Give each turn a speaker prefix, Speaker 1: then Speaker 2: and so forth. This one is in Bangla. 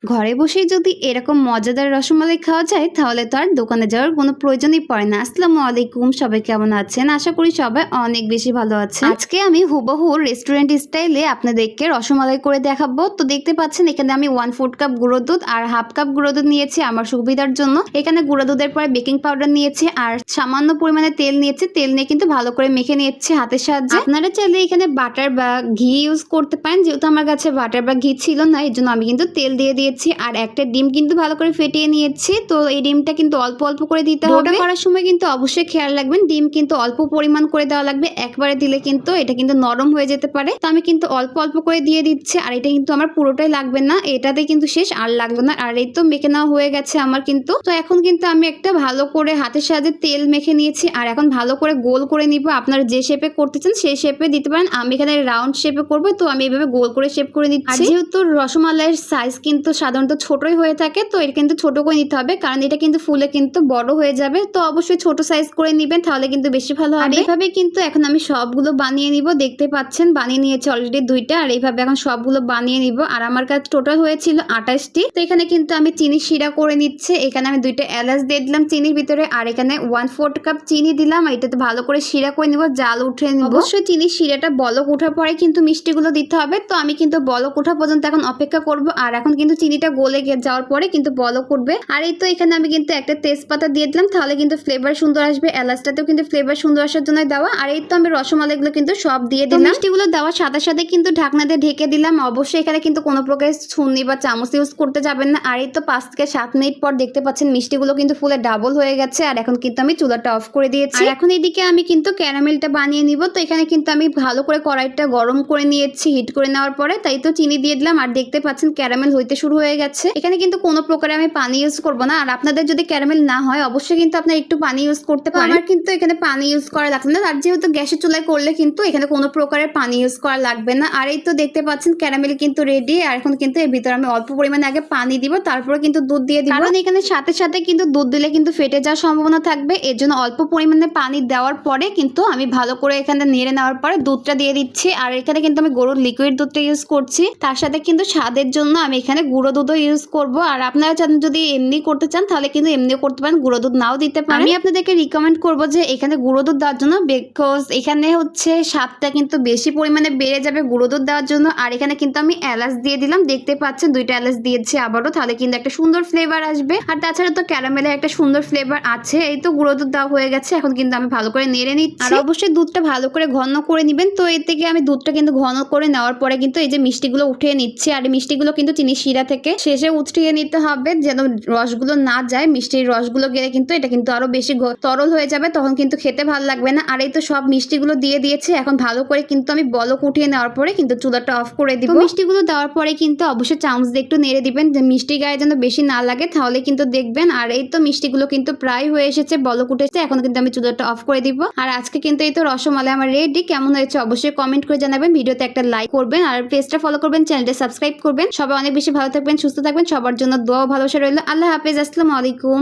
Speaker 1: ঘরে বসেই যদি এরকম মজাদার রসমালাই খাওয়া যায় তাহলে তো আর দোকানে যাওয়ার কোনো প্রয়োজনই পড়ে না। আসসালামু আলাইকুম, সবাই কেমন আছেন? আশা করি সবাই অনেক বেশি ভালো আছে। আজকে আমি হুবহু রেস্টুরেন্ট স্টাইলে আপনাদেরকে রসমালাই করে দেখাবো। তো দেখতে পাচ্ছেন এখানে আমি 1/4 কাপ গুঁড়ো দুধ আর 1/2 কাপ গুঁড়ো দুধ নিয়েছি আমার সুবিধার জন্য। এখানে গুঁড়ো দুধের পরে বেকিং পাউডার নিয়েছি আর সামান্য পরিমাণে তেল নিয়েছি। তেল নিয়ে কিন্তু ভালো করে মেখে নিয়েছি হাতের সাহায্যে। আপনারা চাইলে এখানে বাটার বা ঘি ইউজ করতে পারেন, যেহেতু আমার কাছে বাটার বা ঘি ছিল না এই জন্য আমি কিন্তু তেল দিয়ে দিয়েছি। আর একটা ডিম কিন্তু ভালো করে ফেটিয়ে নিয়েছি। তো এই ডিমটা কিন্তু অল্প অল্প করে দিতে হবে। ওটা করার সময় কিন্তু অবশ্যই খেয়াল রাখবেন ডিম কিন্তু অল্প পরিমাণ করে দেওয়া লাগবে। একবারে দিলে কিন্তু এটা কিন্তু নরম হয়ে যেতে পারে। তো আমি কিন্তু অল্প অল্প করে দিয়ে দিচ্ছি আর এটা কিন্তু আমার পুরোটাই লাগবে না, এটাতে কিন্তু শেষ আর লাগবে না। আর এই তো মেখে নেওয়া হয়ে গেছে আমার কিন্তু। তো এখন কিন্তু আমি একটা ভালো করে হাতের সাহায্যে তেল মেখে নিয়েছি আর এখন ভালো করে গোল করে নিব। আপনারা যে শেপে করতে চান সেই শেপে দিতে পারেন। আমি এখানে রাউন্ড শেপে করবো, তো আমি এইভাবে গোল করে শেপ করে দিচ্ছি। আর যেহেতু রসমালাইয়ের সাইজ কিন্তু সাধারণত ছোটই হয়ে থাকে, তো এটা কিন্তু ছোট করে নিতে হবে কারণ এটা কিন্তু ফুলে কিন্তু বড় হয়ে যাবে। তো অবশ্যই ছোট সাইজ করে নিবেন, তাহলে কিন্তু বেশি ভালো হবে। এইভাবে কিন্তু এখন আমি সবগুলো বানিয়ে নিব। দেখতে পাচ্ছেন বানিয়ে নিয়েছি অলরেডি 2টা আর এইভাবে এখন সবগুলো বানিয়ে নিব। আর আমার কাছে টোটাল হয়েছিল 28টি। তো এখানে কিন্তু আমি চিনি শিরা করে নিচ্ছে। এখানে আমি 2টা এলাচ দিয়ে দিলাম চিনির ভিতরে আর এখানে 1/4 কাপ চিনি দিলাম। এটাতে ভালো করে শিরা করে নিব, জাল উঠে নিব। অবশ্যই চিনির শিরাটা বলক ওঠার পরে কিন্তু মিষ্টিগুলো দিতে হবে। তো আমি কিন্তু বলক ওঠা পর্যন্ত এখন অপেক্ষা করব। আর এখন কিন্তু চিনিটা গলে যাওয়ার পরে কিন্তু বলক উঠবে। আর এই তো এখানে আমি কিন্তু একটা তেজপাতা দিয়ে দিলাম, তাহলে কিন্তু ফ্লেভার সুন্দর আসবে। এলাচটাতেও কিন্তু ফ্লেভার সুন্দর আসার জন্য দেওয়া। আর এই তো আমি রসমালাইগুলো কিন্তু সব দিয়ে দিলাম। মিষ্টিগুলো দেওয়ার সাথে সাথে কিন্তু ঢাকনা দিয়ে ঢেকে দিলাম। অবশ্যই এখানে কিন্তু কোনো প্রকার ছুরি বা চামচ ইউজ করতে যাবেন না। আর এই তো 5 থেকে 7 মিনিট পর দেখতে পাচ্ছেন মিষ্টিগুলো কিন্তু ফুলে ডাবল হয়ে গেছে। আর এখন কিন্তু আমি চুলাটা অফ করে দিয়েছি। আর এখন এদিকে আমি কিন্তু ক্যারামেলটা বানিয়ে নিব। তো এখানে কিন্তু আমি ভালো করে কড়াইটা গরম করে নিয়েছি হিট করে নেওয়ার পরে। তাই তো চিনি দিয়ে দিলাম আর দেখতে পাচ্ছেন ক্যারামেল হইতে শুরু হয়ে গেছে। এখানে কিন্তু কোনো প্রকারে আমি পানি ইউজ করব না। আর আপনাদের যদি ক্যারামেল না হয় অবশ্যই কিন্তু আপনারা একটু পানি ইউজ করতে পারেন। আমার কিন্তু এখানে পানি ইউজ করা লাগবে না। আর যেহেতু গ্যাসের চুলায় করলে কিন্তু এখানে কোনো প্রকারের পানি ইউজ করা লাগবে না। আর এই তো দেখতে পাচ্ছেন ক্যারামেল কিন্তু রেডি। আর এখন কিন্তু এর ভিতরে আমি অল্প পরিমাণে আগে পানি দিব, তারপরে কিন্তু দুধ দিয়ে দিব। কারণ এখানে সাথে সাথে কিন্তু দুধ দিলে কিন্তু ফেটে যাওয়ার সম্ভাবনা থাকবে। এর জন্য অল্প পরিমাণে পানি দেওয়ার পরে কিন্তু আমি ভালো করে এখানে নেড়ে নেওয়ার পরে দুধটা দিয়ে দিচ্ছি। আর এখানে কিন্তু আমি গরুর লিকুইড দুধটা ইউজ করছি। তার সাথে কিন্তু স্বাদের জন্য আমি এখানে গুঁড়ো দুধও ইউজ করব। আর আপনারা যদি এমনি করতে চান তাহলে কিন্তু এমনিও করতে পারেন, গুঁড়ো দুধ নাও দিতে পারেন। আমি আপনাদেরকে রিকমেন্ড করব যে এখানে গুঁড়ো দুধ দেওয়ার জন্য, বিকজ এখানে হচ্ছে স্বাদটা কিন্তু বেশি পরিমাণে বেড়ে যাবে গুঁড়ো দুধ দেওয়ার জন্য। আর এখানে কিন্তু আমি এলাচ দিয়ে দিলাম, দেখতে পাচ্ছেন 2টা এলাচ দিয়েছি আবারও, তাহলে কিন্তু একটা সুন্দর ফ্লেভার আসবে। আর তাছাড়া তো ক্যারামেলের একটা সুন্দর ফ্লেভার আছে। এই তো গুঁড়ো দুধ দেওয়া হয়ে গেছে, এখন কিন্তু আমি ভালো করে নেড়ে নিচ্ছি। আর অবশ্যই দুধটা ভালো করে ঘন করে নেবেন। তো এর থেকে আমি দুধটা কিন্তু ঘন করে নেওয়ার পরে কিন্তু এই যে মিষ্টিগুলো উঠিয়ে নিচ্ছি। আর এই মিষ্টিগুলো কিন্তু চিনি শিরা থেকে শেষে উঠিয়ে নিতে হবে যেন রসগুলো না যায়। মিষ্টির রসগুলো গেলে কিন্তু এটা কিন্তু আরো বেশি তরল হয়ে যাবে, তখন কিন্তু খেতে ভালো লাগবে না। আর এই তো সব মিষ্টিগুলো দিয়ে দিয়েছে। এখন ভালো করে কিন্তু আমি বলক উঠিয়ে নেওয়ার পরে কিন্তু চুলাটা অফ করে দিব। মিষ্টিগুলো দেওয়ার পরে কিন্তু অবশ্যই চামচ দিয়ে একটু নেড়ে দিবেন যে মিষ্টি গায়ে যেন বেশি না লাগে, তাহলে কিন্তু দেখবেন। আর এই তো মিষ্টিগুলো কিন্তু প্রায় হয়ে এসেছে, বলক উঠেছে। এখন কিন্তু আমি চুলাটা অফ করে দিব। আর আজকে কিন্তু এই তো রসমালাই আমার রেডি। কেমন হয়েছে অবশ্যই কমেন্ট করে জানাবেন, ভিডিওতে একটা লাইক করবেন আর পেজটা ফলো করবেন, চ্যানেলটা সাবস্ক্রাইব করবেন। সবাই অনেক বেশি ভালো থাকবেন, সুস্থ থাকবেন। সবার জন্য দোয়া ভালোবাসা রইল। আল্লাহ হাফেজ, আসসালামু আলাইকুম।